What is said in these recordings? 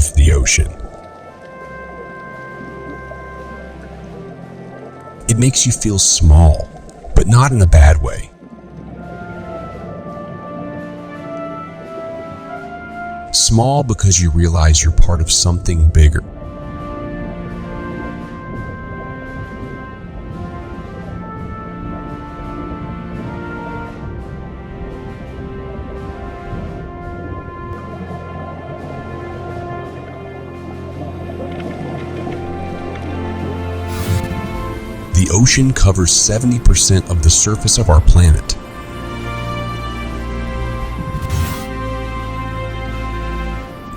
love the ocean. It makes you feel small, but not in a bad way. Small because you realize you're part of something bigger. The ocean covers 70% of the surface of our planet.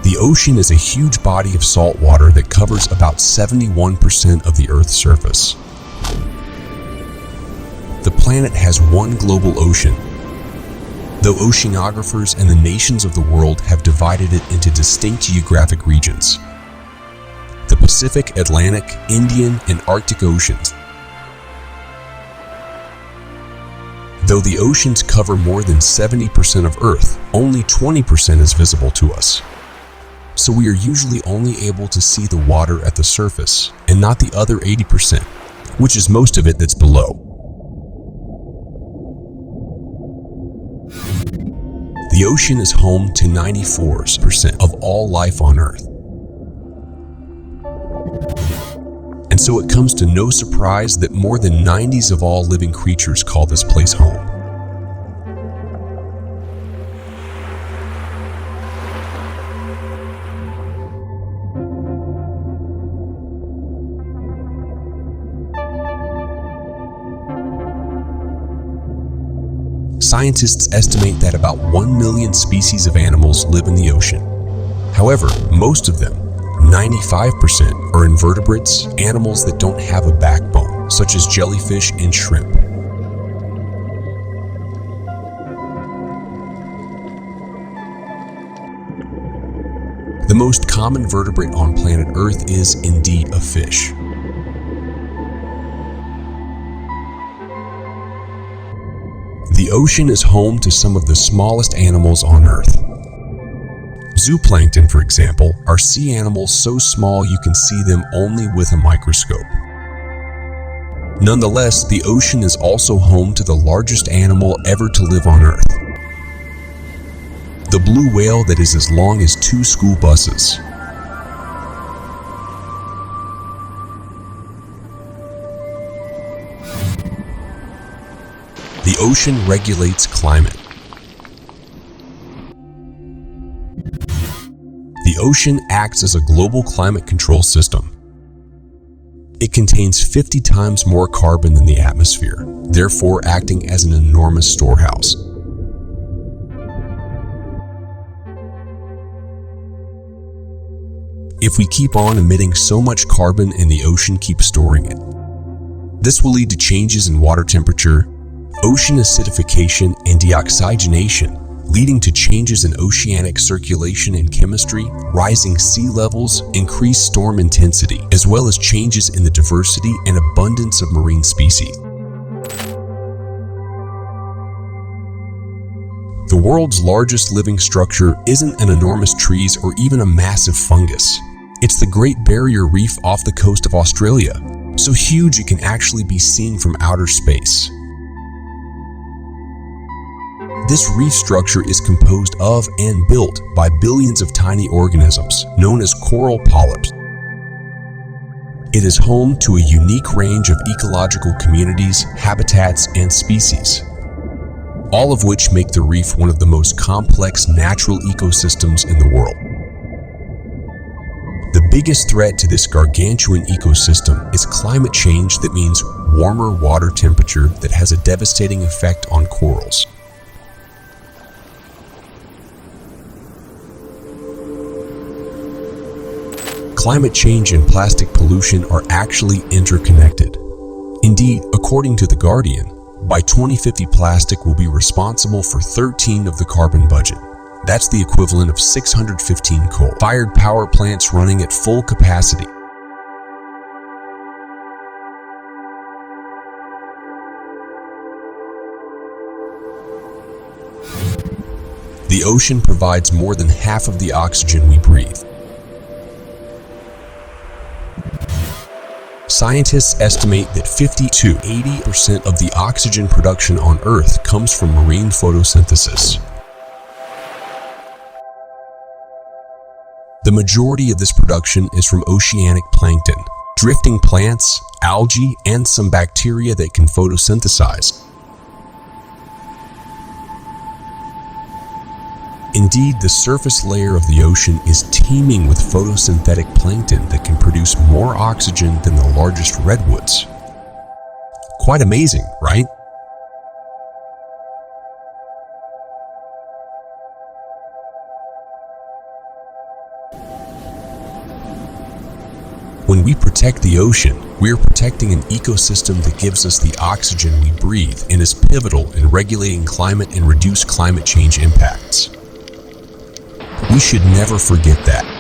The ocean is a huge body of salt water that covers about 71% of the Earth's surface. The planet has one global ocean, though oceanographers and the nations of the world have divided it into distinct geographic regions: the Pacific, Atlantic, Indian, and Arctic Oceans. Though the oceans cover more than 70% of Earth, only 20% is visible to us. So we are usually only able to see the water at the surface and not the other 80%, which is most of it that's below. The ocean is home to 94% of all life on Earth. And so it comes to no surprise that more than 90% of all living creatures call this place home. Scientists estimate that about 1 million species of animals live in the ocean. However, most of them, 95%, are invertebrates, animals that don't have a backbone, such as jellyfish and shrimp. The most common vertebrate on planet Earth is indeed a fish. The ocean is home to some of the smallest animals on Earth. Zooplankton, for example, are sea animals so small you can see them only with a microscope. Nonetheless, the ocean is also home to the largest animal ever to live on Earth: the blue whale that is as long as 2 school buses. The ocean regulates climate. The ocean acts as a global climate control system. It contains 50 times more carbon than the atmosphere, therefore acting as an enormous storehouse. If we keep on emitting so much carbon and the ocean keeps storing it, this will lead to changes in water temperature, ocean acidification, and deoxygenation, leading to changes in oceanic circulation and chemistry, rising sea levels, increased storm intensity, as well as changes in the diversity and abundance of marine species. The world's largest living structure isn't an enormous trees or even a massive fungus. It's the Great Barrier Reef off the coast of Australia, so huge it can actually be seen from outer space. This reef structure is composed of and built by billions of tiny organisms known as coral polyps. It is home to a unique range of ecological communities, habitats, and species, all of which make the reef one of the most complex natural ecosystems in the world. The biggest threat to this gargantuan ecosystem is climate change, that means warmer water temperature that has a devastating effect on corals. Climate change and plastic pollution are actually interconnected. Indeed, according to The Guardian, by 2050 plastic will be responsible for 13% of the carbon budget. That's the equivalent of 615 coal-fired power plants running at full capacity. The ocean provides more than half of the oxygen we breathe. Scientists estimate that 50 to 80% of the oxygen production on Earth comes from marine photosynthesis. The majority of this production is from oceanic plankton, drifting plants, algae, and some bacteria that can photosynthesize. Indeed, the surface layer of the ocean is teeming with photosynthetic plankton that can produce more oxygen than the largest redwoods. Quite amazing, right? When we protect the ocean, we are protecting an ecosystem that gives us the oxygen we breathe and is pivotal in regulating climate and reduce climate change impacts. We should never forget that.